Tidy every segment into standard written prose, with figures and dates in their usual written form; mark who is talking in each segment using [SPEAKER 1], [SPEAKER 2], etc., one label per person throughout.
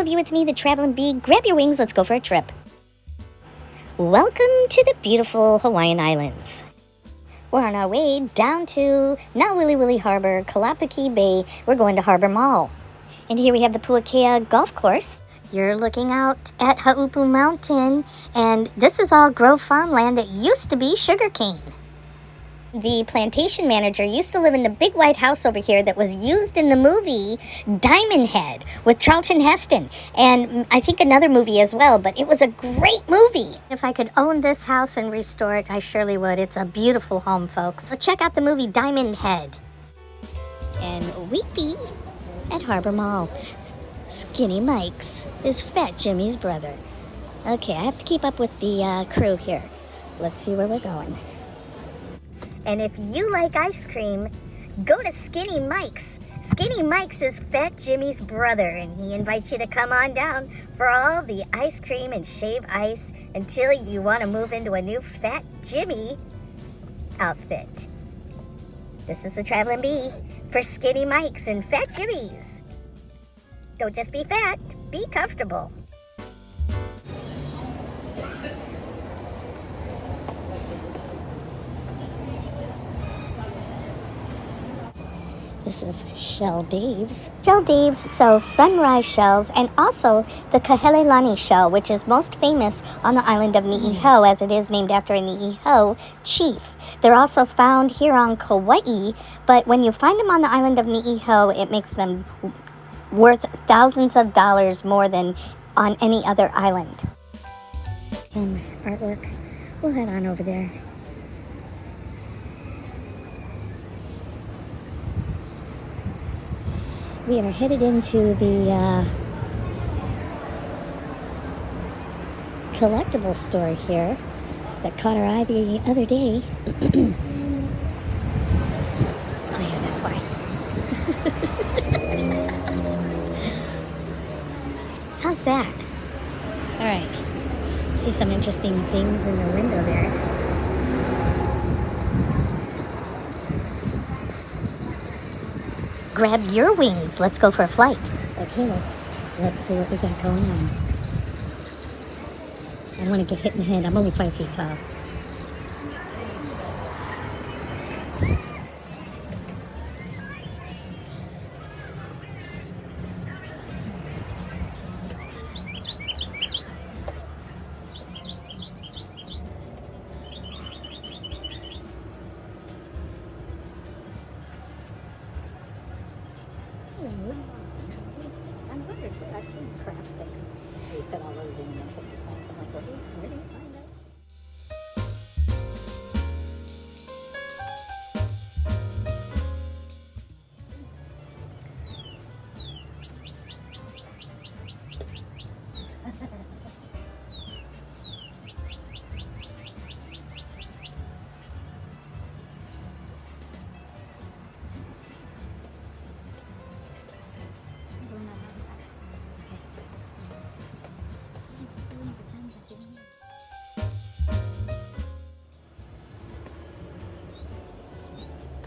[SPEAKER 1] of you, it's me, the Traveling Bee. Grab your wings, let's go for a trip. Welcome to the beautiful Hawaiian Islands. We're on our way down to Nauwili Harbor, Kalapakī Bay. We're going to Harbor Mall. And here we have the Puakea Golf Course. You're looking out at Haupu Mountain, and this is all Grove farmland that used to be sugarcane. The plantation manager used to live in the big white house over here that was used in the movie Diamond Head with Charlton Heston, and I think another movie as well, but it was a great movie. If I could own this house and restore it, I surely would. It's a beautiful home, folks. So check out the movie Diamond Head. And Weepy at Harbor Mall. Skinny Mike's is Fat Jimmy's brother. Okay, I have to keep up with the crew here. Let's see where we're going. And if you like ice cream, go to Skinny Mike's. Skinny Mike's is Fat Jimmy's brother, and he invites you to come on down for all the ice cream and shave ice until you want to move into a new Fat Jimmy outfit. This is the Traveling Bee for Skinny Mike's and Fat Jimmy's. Don't just be fat, be comfortable. This is Shell Dave's. Shell Dave's sells sunrise shells and also the Kahelelani shell, which is most famous on the island of Ni'ihau, as it is named after a Ni'ihau chief. They're also found here on Kaua'I, but when you find them on the island of Ni'ihau, it makes them worth thousands of dollars more than on any other island. Some artwork. We'll head on over there. We are headed into the collectible store here that caught our eye the other day. Oh yeah, that's why. How's that? All right. See some interesting things in the window there. Grab your wings. Let's go for a flight. Okay, let's see what we got going on. I don't want to get hit in the head. I'm only 5 feet tall. I've seen craft things. They put all those in and then put the plants. I'm like, where do you find this?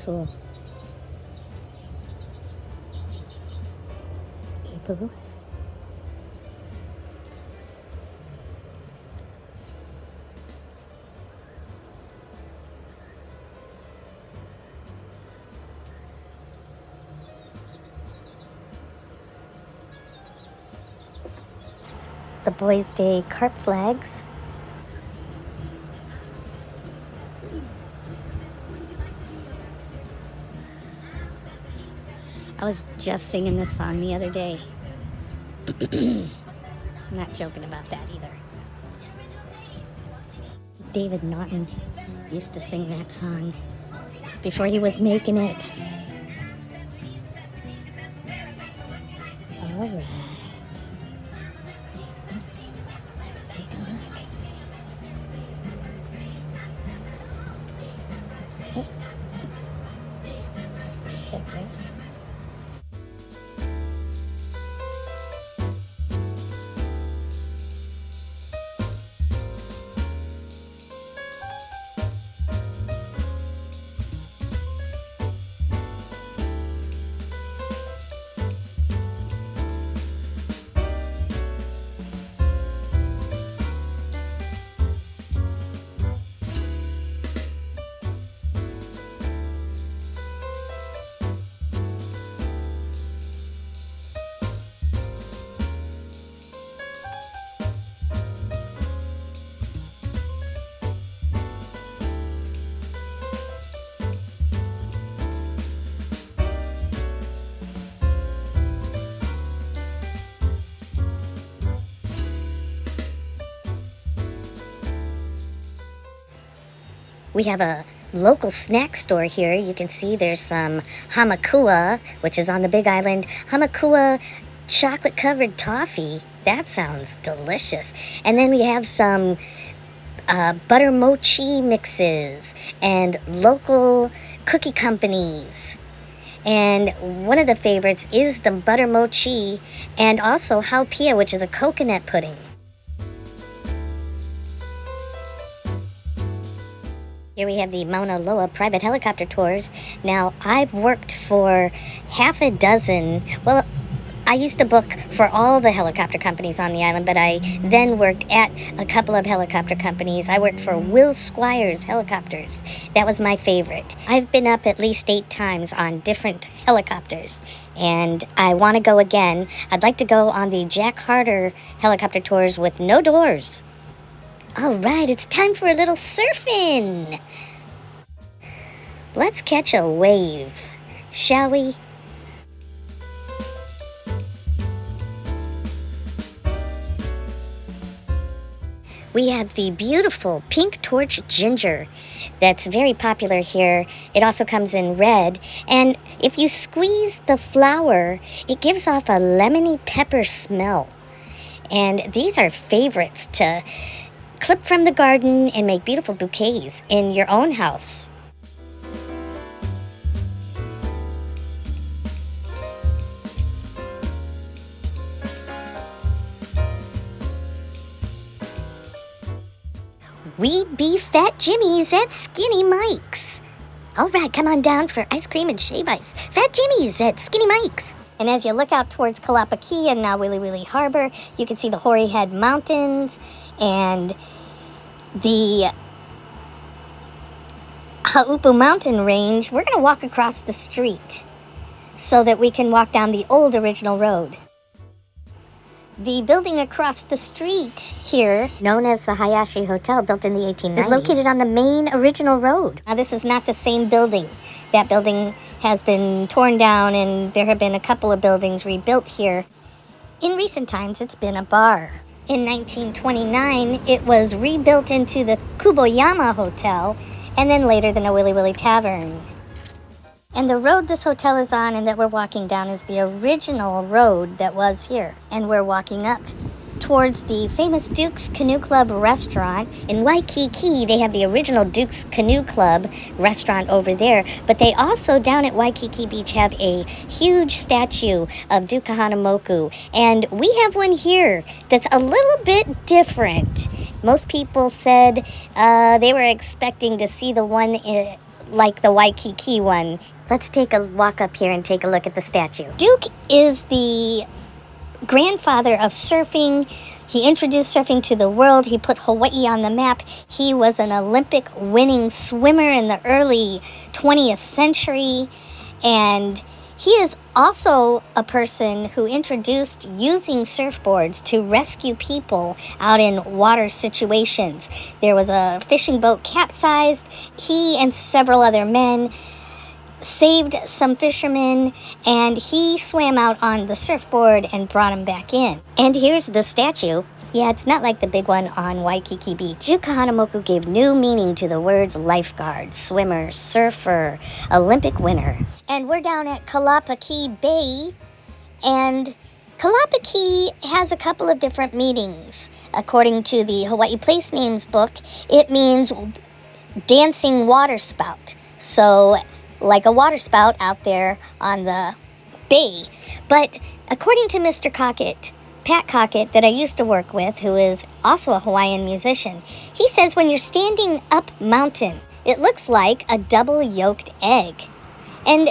[SPEAKER 1] Cool. April. The Boys' Day carp flags. I was just singing this song the other day. I'm not joking about that either. David Naughton used to sing that song before he was making it. All right. Let's take a look. Oh. Check that. We have a local snack store here. You can see there's some hamakua, which is on the Big Island. Hamakua chocolate-covered toffee. That sounds delicious. And then we have some butter mochi mixes and local cookie companies. And one of the favorites is the butter mochi and also haupia, which is a coconut pudding. Here we have the Mauna Loa private helicopter tours. Now, I've worked for half a dozen, well, I used to book for all the helicopter companies on the island, but I then worked at a couple of helicopter companies. I worked for Will Squires Helicopters. That was my favorite. I've been up at least 8 times on different helicopters, and I want to go again. I'd like to go on the Jack Harder helicopter tours with no doors. All right, it's time for a little surfing. Let's catch a wave, shall we? We have the beautiful pink torch ginger that's very popular here. It also comes in red, and if you squeeze the flower, it gives off a lemony pepper smell. And these are favorites to clip from the garden and make beautiful bouquets in your own house. We be Fat Jimmy's at Skinny Mike's. All right, come on down for ice cream and shave ice. Fat Jimmy's at Skinny Mike's. And as you look out towards Kalapakī and Nauwili Harbor, you can see the Hoary Head Mountains and the Hau'upu mountain range. We're going to walk across the street so that we can walk down the old original road. The building across the street here, known as the Hayashi Hotel, built in the 1890s, is located on the main original road. Now, this is not the same building. That building has been torn down, and there have been a couple of buildings rebuilt here. In recent times, it's been a bar. In 1929, it was rebuilt into the Kuboyama Hotel, and then later the Nauwili Tavern. And the road this hotel is on and that we're walking down is the original road that was here. And we're walking up towards the famous Duke's Canoe Club restaurant. In Waikiki, they have the original Duke's Canoe Club restaurant over there. But they also, down at Waikiki Beach, have a huge statue of Duke Kahanamoku. And we have one here that's a little bit different. Most people said they were expecting to see the one like the Waikiki one. Let's take a walk up here and take a look at the statue. Duke is the grandfather of surfing. He introduced surfing to the world. He put Hawaii on the map. He was an Olympic winning swimmer in the early 20th century. And he is also a person who introduced using surfboards to rescue people out in water situations. There was a fishing boat capsized. He and several other men saved some fishermen, and he swam out on the surfboard and brought them back in. And here's the statue. Yeah, it's not like the big one on Waikiki Beach. Duke Kahanamoku gave new meaning to the words lifeguard, swimmer, surfer, Olympic winner. And we're down at Kalapakī Bay, and Kalapakī has a couple of different meanings. According to the Hawaii Place Names book, it means dancing water spout. So, like a water spout out there on the bay. But according to Mr. Cockett, Pat Cockett, that I used to work with, who is also a Hawaiian musician, he says when you're standing up mountain, it looks like a double-yolked egg. And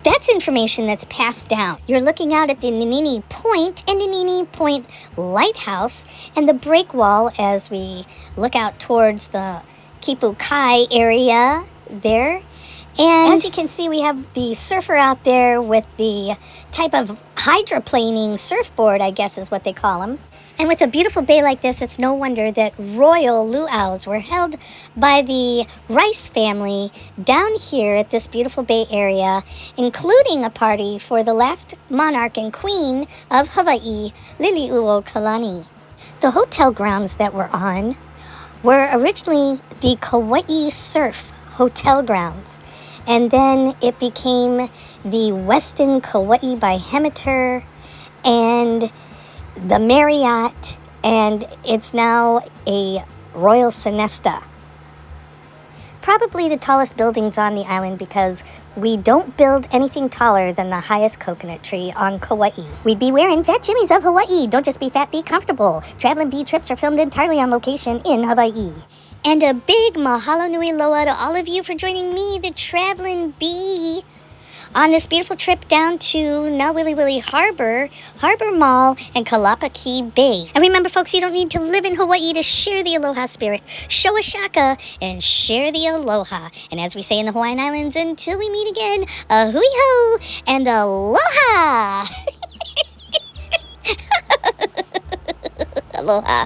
[SPEAKER 1] that's information that's passed down. You're looking out at the Nanini Point and Nanini Point Lighthouse and the break wall as we look out towards the Kipu Kai area there. And as you can see, we have the surfer out there with the type of hydroplaning surfboard, I guess is what they call them. And with a beautiful bay like this, it's no wonder that royal luau's were held by the Rice family down here at this beautiful bay area, including a party for the last monarch and queen of Hawaii, Liliuokalani. The hotel grounds that we're on were originally the Kaua'I Surf Hotel grounds, and then it became the Westin Kaua'I by Hemitor and the Marriott, and it's now a Royal Sonesta. Probably the tallest buildings on the island because we don't build anything taller than the highest coconut tree on Kaua'I. We'd be wearing fat jimmies of Hawaii. Don't just be fat, be comfortable. Traveling bee trips are filmed entirely on location in Hawaii. And a big mahalo nui loa to all of you for joining me, the traveling bee, on this beautiful trip down to Nauwiliwili Harbor, Harbor Mall, and Kalapakī Bay. And remember, folks, you don't need to live in Hawaii to share the aloha spirit. Show a shaka and share the aloha. And as we say in the Hawaiian Islands, until we meet again, a hui ho and aloha! Aloha.